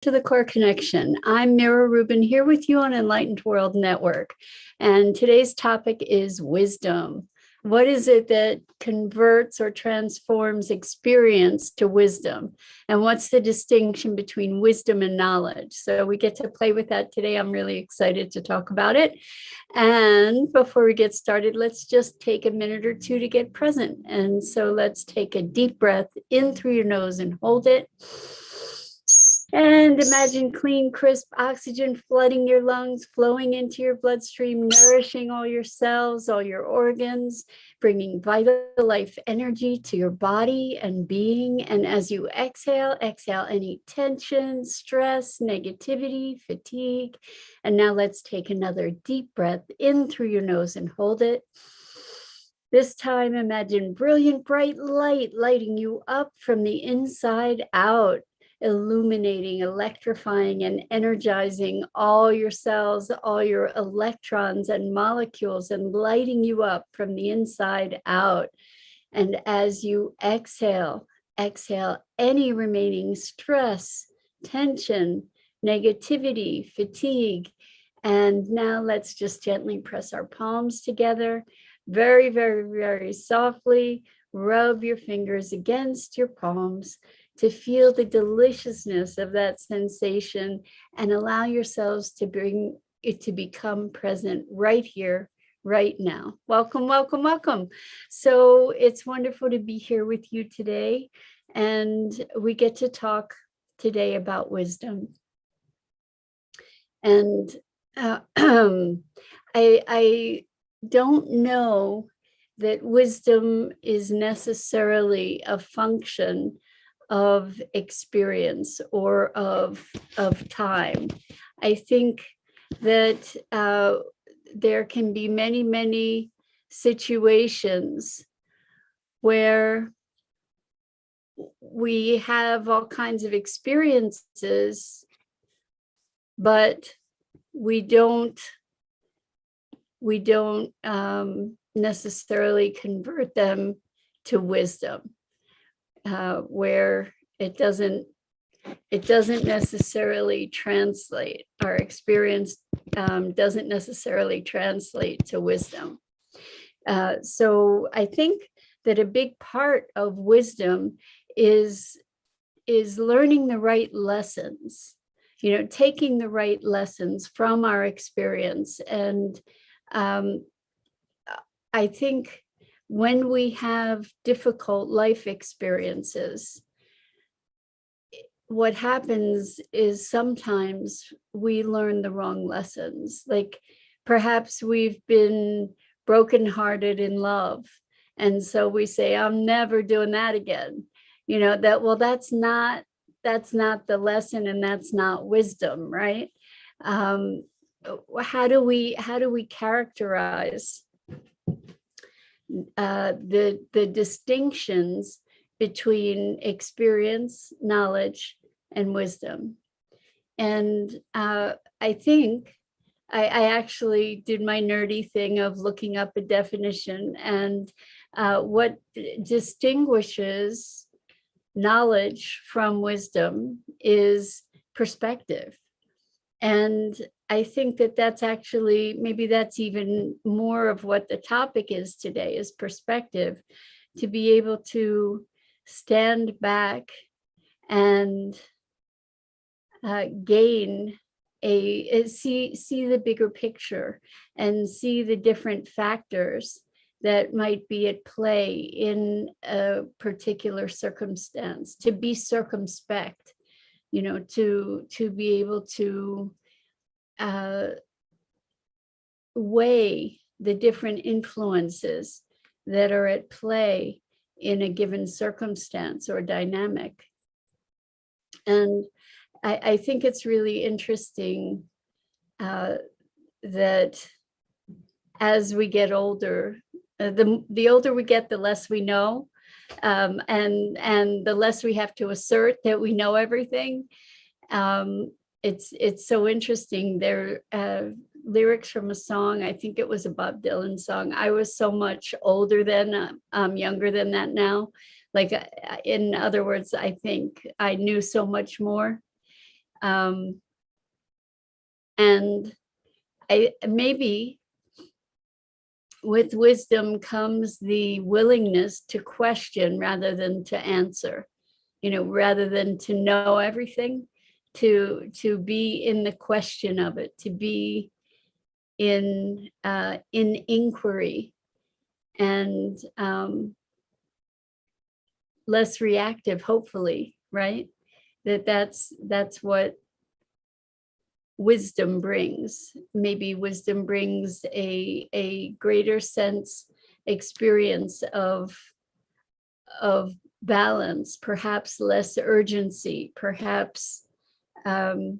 To the Core Connection. I'm Mira Rubin here with you on Enlightened World Network. And today's topic is wisdom. What is it that converts or transforms experience to wisdom? And what's the distinction between wisdom and knowledge? So we get to play with that today. I'm really excited to talk about it. And before we get started, let's just take a minute or two to get present. And so let's take a deep breath in through your nose and hold it. And imagine clean, crisp oxygen flooding your lungs, flowing into your bloodstream, nourishing all your cells, all your organs, bringing vital life energy to your body and being. And as you exhale, exhale any tension, stress, negativity, fatigue. And now let's take another deep breath in through your nose and hold it. This time, imagine brilliant, bright light lighting you up from the inside out, illuminating, electrifying, and energizing all your cells, all your electrons and molecules, and lighting you up from the inside out. And as you exhale, exhale any remaining stress, tension, negativity, fatigue. And now let's just gently press our palms together, very, very, very softly. Rub your fingers against your palms to feel the deliciousness of that sensation and allow yourselves to bring it to become present right here, right now. Welcome, welcome, welcome. So it's wonderful to be here with you today. And we get to talk today about wisdom. And I don't know that wisdom is necessarily a function of experience or of time. I think that there can be many, many situations where we have all kinds of experiences, but we don't necessarily convert them to wisdom. Where it doesn't necessarily translate, our experience doesn't necessarily translate to wisdom. So I think that a big part of wisdom is learning the right lessons, taking the right lessons from our experience. And I think when we have difficult life experiences, what happens is sometimes we learn the wrong lessons. Like perhaps we've been brokenhearted in love. And so we say, I'm never doing that again. That's not the lesson, and that's not wisdom, right? How do we characterize the distinctions between experience, knowledge, and wisdom? And I think I actually did my nerdy thing of looking up a definition, and what distinguishes knowledge from wisdom is perspective. And I think that that's actually, maybe that's even more of what the topic is today, is perspective, to be able to stand back and gain see the bigger picture and see the different factors that might be at play in a particular circumstance, to be circumspect, to be able to weigh the different influences that are at play in a given circumstance or dynamic. And I think it's really interesting that as we get older, the older we get, the less we know, and the less we have to assert that we know everything. It's so interesting. There are lyrics from a song, I think it was a Bob Dylan song. I was so much older then, I'm younger than that now. Like, in other words, I think I knew so much more. And maybe with wisdom comes the willingness to question rather than to answer, rather than to know everything, to be in the question of it, to be in inquiry, and less reactive, hopefully, right? That's what wisdom brings. Maybe wisdom brings a greater experience of balance, perhaps less urgency, perhaps maybe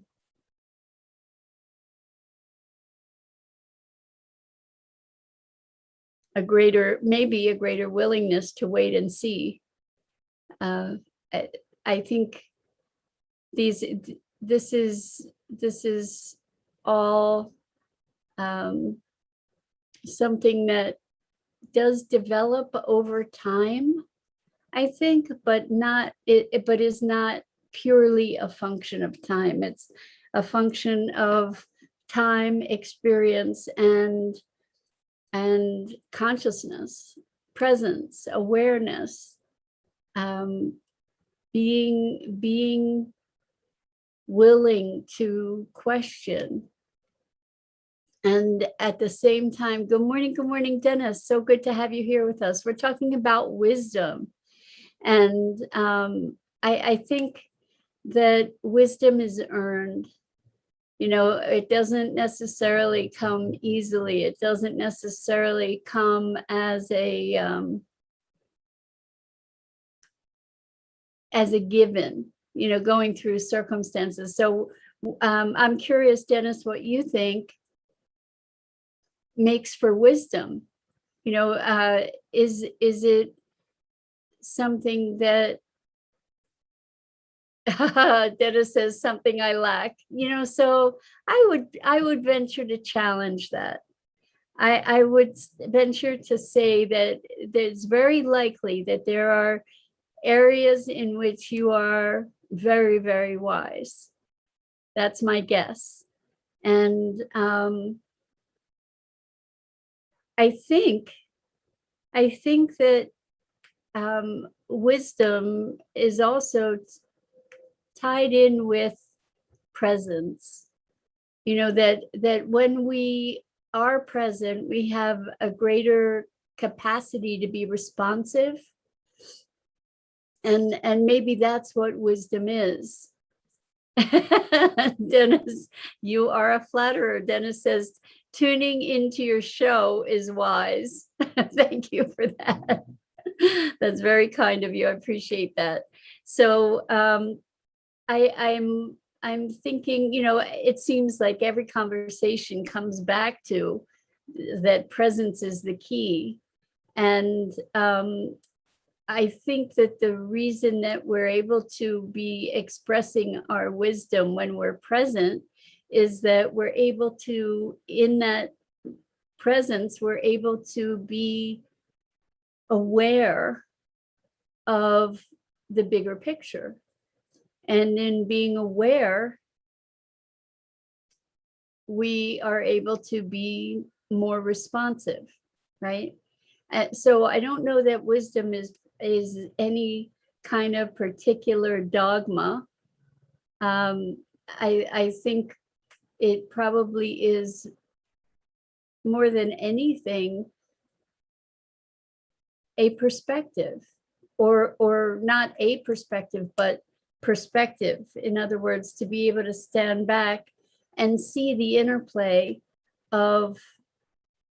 a greater willingness to wait and see. I think this is all something that does develop over time, I think, but is not purely a function of time. It's a function of time, experience, and consciousness, presence, awareness, being willing to question. And at the same time, good morning, Dennis. So good to have you here with us. We're talking about wisdom. And I think that wisdom is earned. It doesn't necessarily come easily. It doesn't necessarily come as a given, going through circumstances. So I'm curious, Dennis, what you think makes for wisdom. Is it something that Dennis says something I lack, so I would venture to challenge that. I would venture to say that it's very likely that there are areas in which you are very, very wise. That's my guess. And I think that wisdom is also tied in with presence. That when we are present, we have a greater capacity to be responsive. And maybe that's what wisdom is. Dennis, you are a flatterer. Dennis says, tuning into your show is wise. Thank you for that. That's very kind of you. I appreciate that. So I'm thinking, it seems like every conversation comes back to that presence is the key. And I think that the reason that we're able to be expressing our wisdom when we're present is that we're able to, in that presence, we're able to be aware of the bigger picture. And in being aware, we are able to be more responsive, right? So I don't know that wisdom is any kind of particular dogma. I think it probably is, more than anything, a perspective, or not a perspective, but perspective. In other words, to be able to stand back and see the interplay of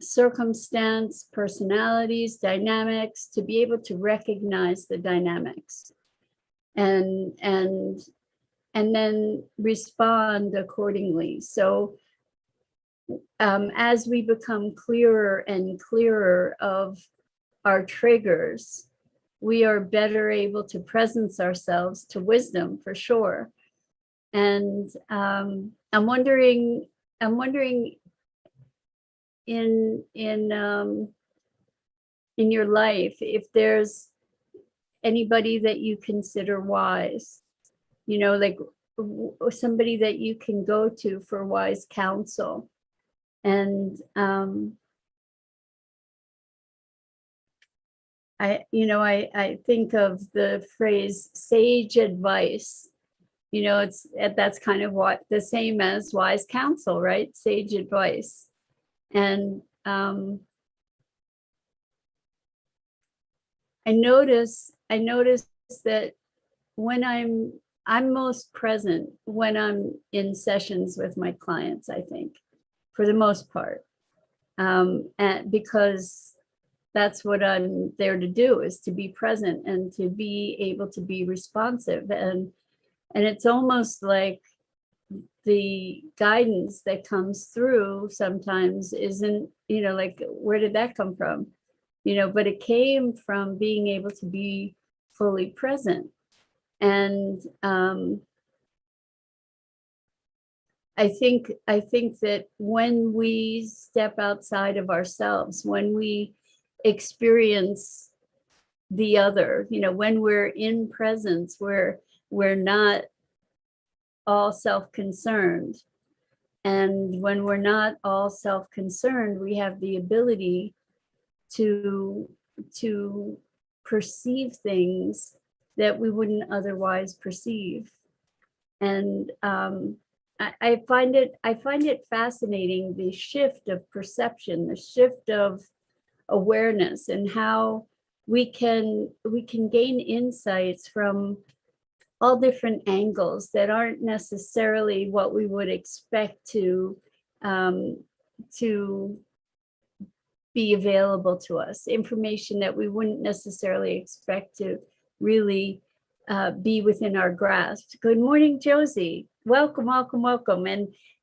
circumstance, personalities, dynamics, to be able to recognize the dynamics and then respond accordingly. So as we become clearer and clearer of our triggers, we are better able to presence ourselves to wisdom, for sure. And I'm wondering in your life, if there's anybody that you consider wise, like somebody that you can go to for wise counsel. And I think of the phrase sage advice. That's kind of what the same as wise counsel, right? Sage advice. And I notice that when I'm most present when I'm in sessions with my clients, I think, for the most part, and because that's what I'm there to do, is to be present and to be able to be responsive. And it's almost like the guidance that comes through sometimes isn't, like, where did that come from? But it came from being able to be fully present. And I think that when we step outside of ourselves, when we experience the other, when we're in presence, we're not all self-concerned. And when we're not all self-concerned, we have the ability to perceive things that we wouldn't otherwise perceive. And I find it fascinating, the shift of perception, the shift of awareness, and how we can gain insights from all different angles that aren't necessarily what we would expect to be available to us, information that we wouldn't necessarily expect to really be within our grasp. Good morning, Josie. Welcome.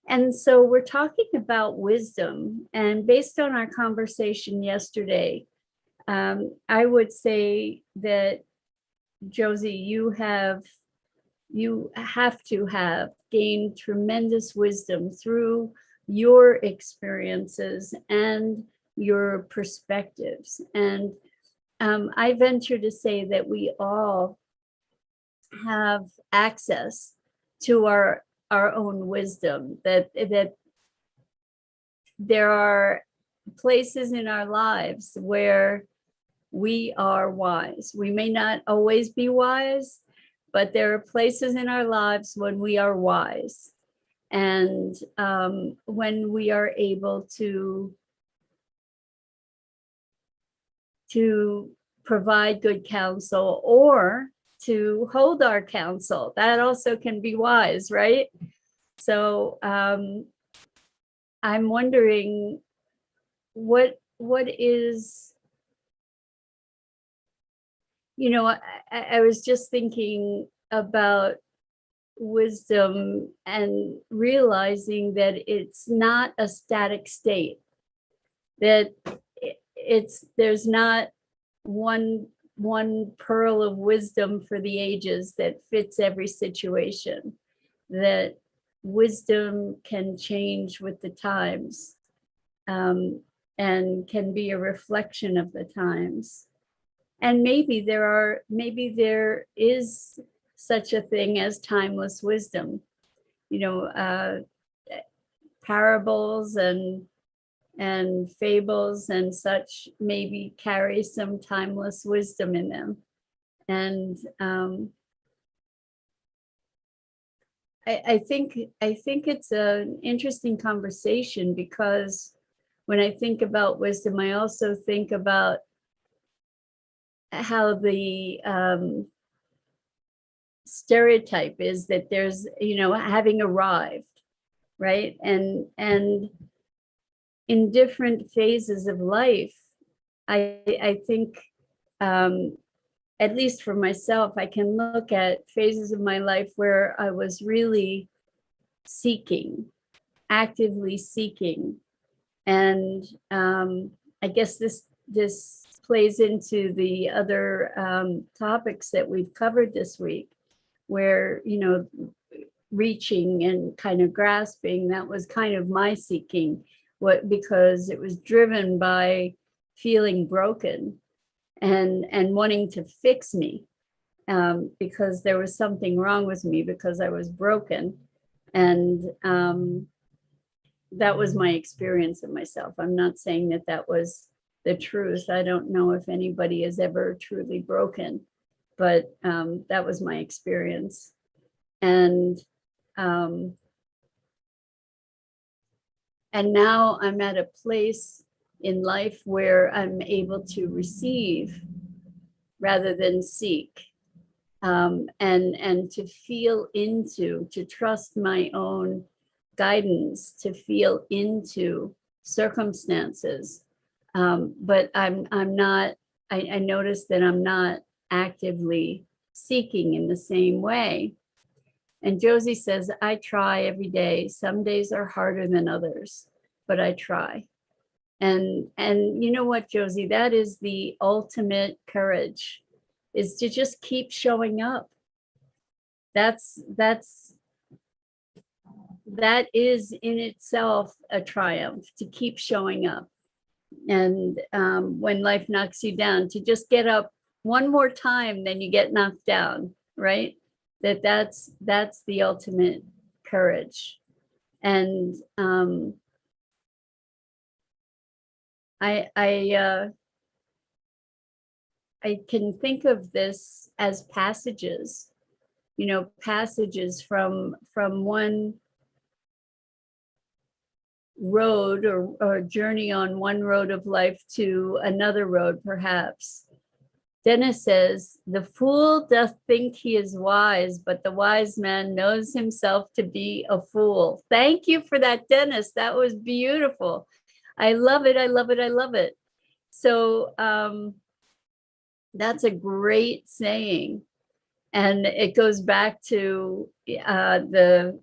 And so we're talking about wisdom, and based on our conversation yesterday, I would say that, Josie, you have to have gained tremendous wisdom through your experiences and your perspectives. And I venture to say that we all have access to our own wisdom, that there are places in our lives where we are wise. We may not always be wise, but there are places in our lives when we are wise. And when we are able to provide good counsel, or to hold our counsel, that also can be wise, right? So I'm wondering what is, I was just thinking about wisdom and realizing that it's not a static state, that there's not one pearl of wisdom for the ages that fits every situation, that wisdom can change with the times, and can be a reflection of the times. And maybe there is such a thing as timeless wisdom. Parables and fables and such maybe carry some timeless wisdom in them. And I think it's an interesting conversation, because when I think about wisdom, I also think about how the stereotype is that there's, having arrived, right? And in different phases of life, I think, at least for myself, I can look at phases of my life where I was really actively seeking. And I guess this plays into the other topics that we've covered this week, where, reaching and kind of grasping, that was kind of my seeking, because it was driven by feeling broken and wanting to fix me. because there was something wrong with me, because I was broken. And that was my experience of myself. I'm not saying that that was the truth. I don't know if anybody is ever truly broken, but that was my experience. And now I'm at a place in life where I'm able to receive rather than seek, and to feel into, to trust my own guidance, to feel into circumstances. But I'm not, I notice that I'm not actively seeking in the same way. And Josie says, I try every day. Some days are harder than others, but I try. And you know what, Josie, that is the ultimate courage, is to just keep showing up. That is in itself a triumph, to keep showing up. And when life knocks you down, to just get up one more time than you get knocked down, right? That's the ultimate courage. And I can think of this as passages, passages from one road or journey on one road of life to another road, perhaps. Dennis says, the fool doth think he is wise, but the wise man knows himself to be a fool. Thank you for that, Dennis. That was beautiful. I love it. I love it. I love it. So that's a great saying. And it goes back to the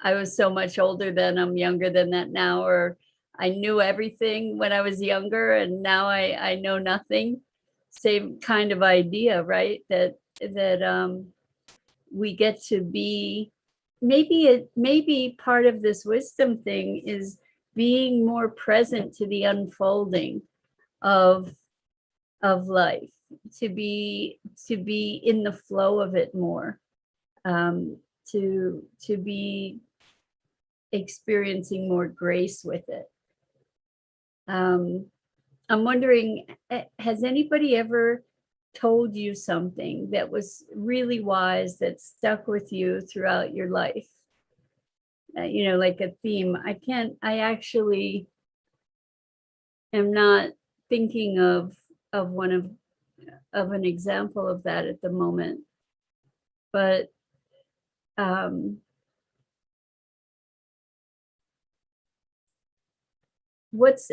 I was so much older then, I'm younger than that now, or I knew everything when I was younger, and now I know nothing. Same kind of idea, right? That we get to be, maybe part of this wisdom thing is being more present to the unfolding of life, to be in the flow of it more, to be experiencing more grace with it. I'm wondering, has anybody ever told you something that was really wise that stuck with you throughout your life? Like a theme. I actually am not thinking of one of an example of that at the moment, but what's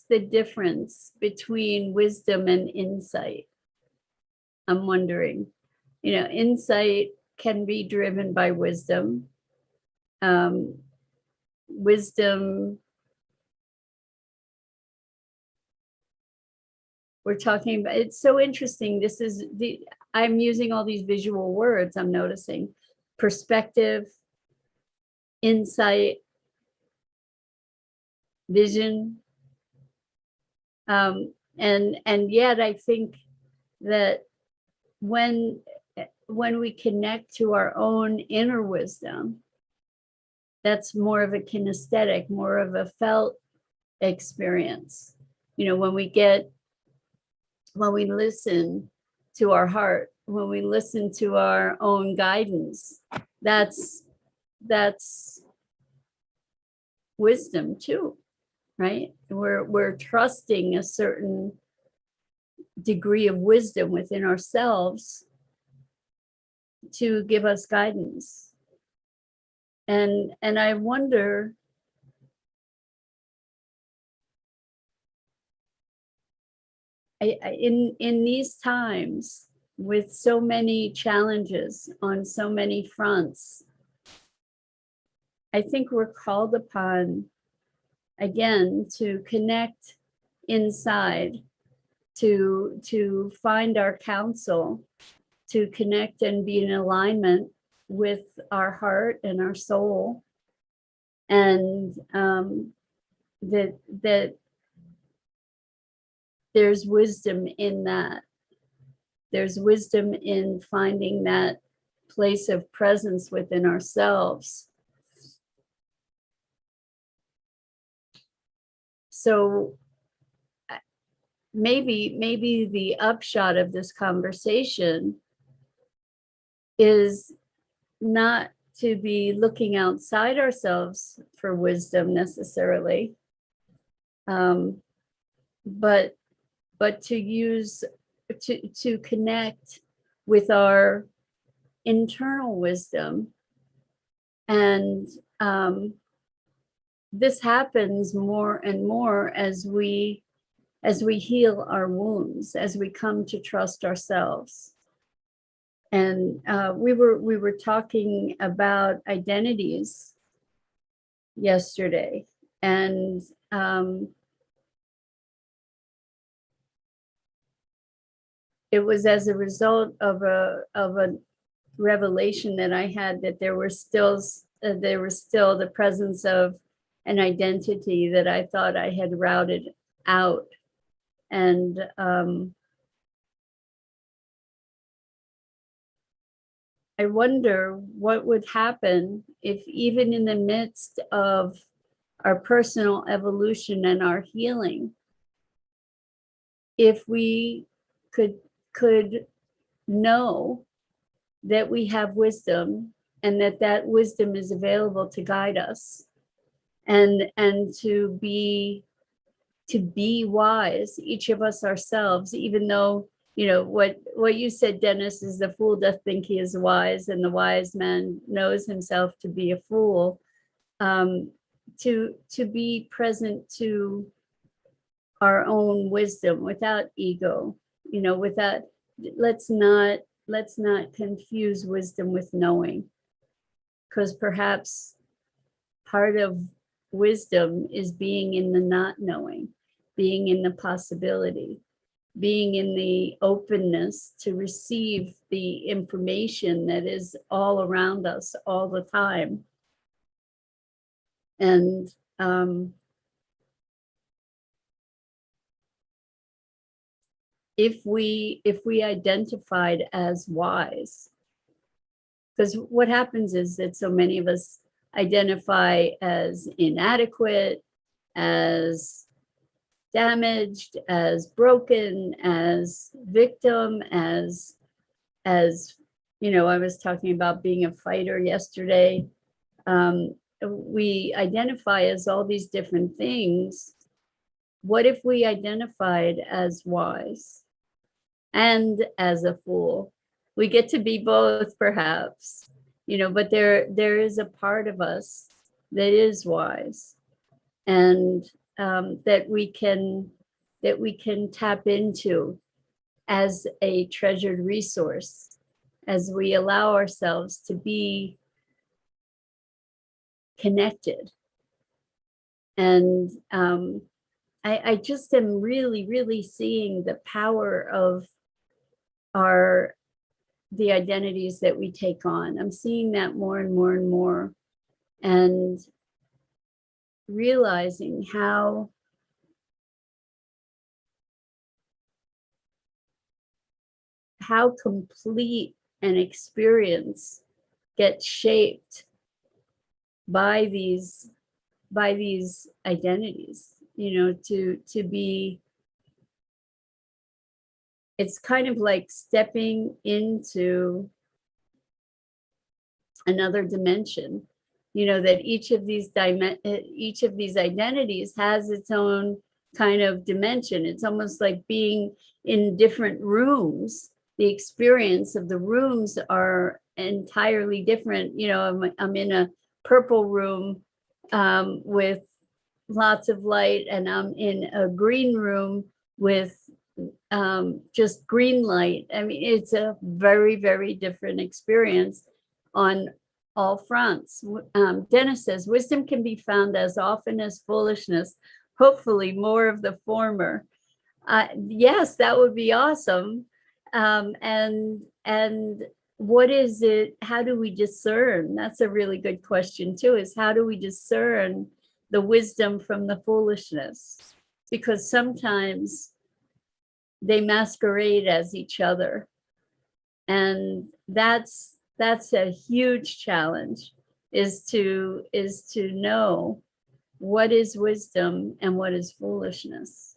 the difference between wisdom and insight? I'm wondering. Insight can be driven by wisdom. Wisdom, we're talking about, it's so interesting. I'm using all these visual words, I'm noticing. Perspective, insight, vision. And yet I think that when we connect to our own inner wisdom, that's more of a kinesthetic, more of a felt experience. When we listen to our heart, when we listen to our own guidance, that's wisdom too, right? We're trusting a certain degree of wisdom within ourselves to give us guidance. And I wonder, in these times, with so many challenges on so many fronts, I think we're called upon again to connect inside, to find our counsel, to connect and be in alignment with our heart and our soul, and that there's wisdom in that. There's wisdom in finding that place of presence within ourselves. So maybe the upshot of this conversation is not to be looking outside ourselves for wisdom necessarily, but to use to connect with our internal wisdom. And this happens more and more as we heal our wounds, as we come to trust ourselves. And we were talking about identities yesterday, and it was as a result of a revelation that I had, that there was still the presence of an identity that I thought I had routed out. And I wonder what would happen if, even in the midst of our personal evolution and our healing, if we could know that we have wisdom, and that wisdom is available to guide us, and to be wise, each of us ourselves, even though, you know, what you said, Dennis, is the fool doth think he is wise, and the wise man knows himself to be a fool. To be present to our own wisdom without ego, you know, without, let's not confuse wisdom with knowing, because perhaps part of wisdom is being in the not knowing, being in the possibility, being in the openness to receive the information that is all around us all the time. And if we identified as wise, because what happens is that so many of us identify as inadequate, as damaged, as broken, as victim, as you know, I was talking about being a fighter yesterday. We identify as all these different things. What if we identified as wise and as a fool? We get to be both, perhaps, you know, but there is a part of us that is wise, and that we can tap into as a treasured resource, as we allow ourselves to be connected. And I just am really seeing the power of the identities that we take on. I'm seeing that more and more and more, and realizing how complete an experience gets shaped by these identities, you know, to be, it's kind of like stepping into another dimension, you know, that each of these identities has its own kind of dimension. It's almost like being in different rooms. The experience of the rooms are entirely different. You know, I'm in a purple room with lots of light, and I'm in a green room with just green light. I mean, it's a very different experience on all fronts. Dennis says, wisdom can be found as often as foolishness, hopefully more of the former. Yes, that would be awesome. And what is it? How do we discern? That's a really good question too, is how do we discern the wisdom from the foolishness? Because sometimes they masquerade as each other. And that's a huge challenge, is to know what is wisdom and what is foolishness.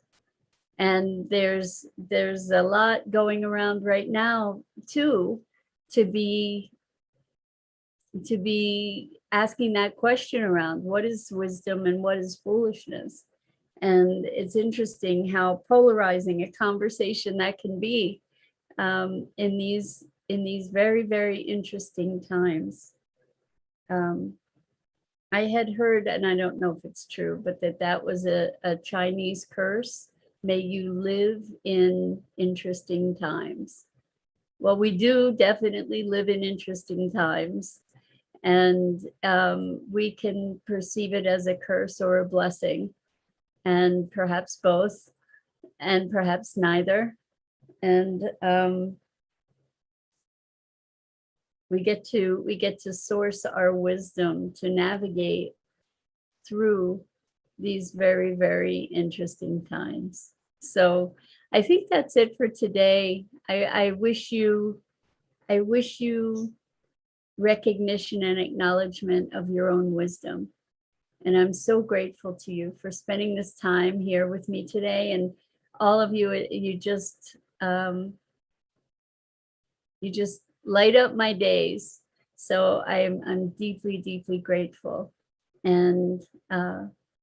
And there's a lot going around right now too, to be asking that question around what is wisdom and what is foolishness. And it's interesting how polarizing a conversation that can be, in these very, very interesting times. I had heard, and I don't know if it's true, but that was a Chinese curse. May you live in interesting times. Well, we do definitely live in interesting times, and we can perceive it as a curse or a blessing, and perhaps both, and perhaps neither. And we get to source our wisdom to navigate through these very, very interesting times. So I think that's it for today. I wish you recognition and acknowledgement of your own wisdom. And I'm so grateful to you for spending this time here with me today. And all of you, you just light up my days. So I'm deeply, deeply grateful. And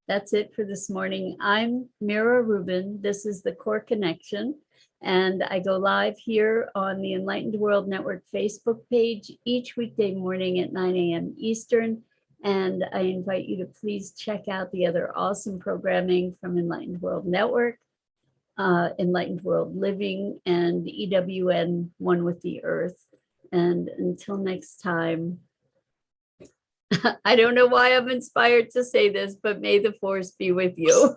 that's it for this morning. I'm Mira Rubin. This is the Core Connection. And I go live here on the Enlightened World Network Facebook page each weekday morning at 9 a.m. Eastern. And I invite you to please check out the other awesome programming from Enlightened World Network, Enlightened World Living, and EWN One with the Earth. And until next time, I don't know why I'm inspired to say this, but may the force be with you.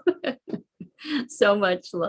So much love.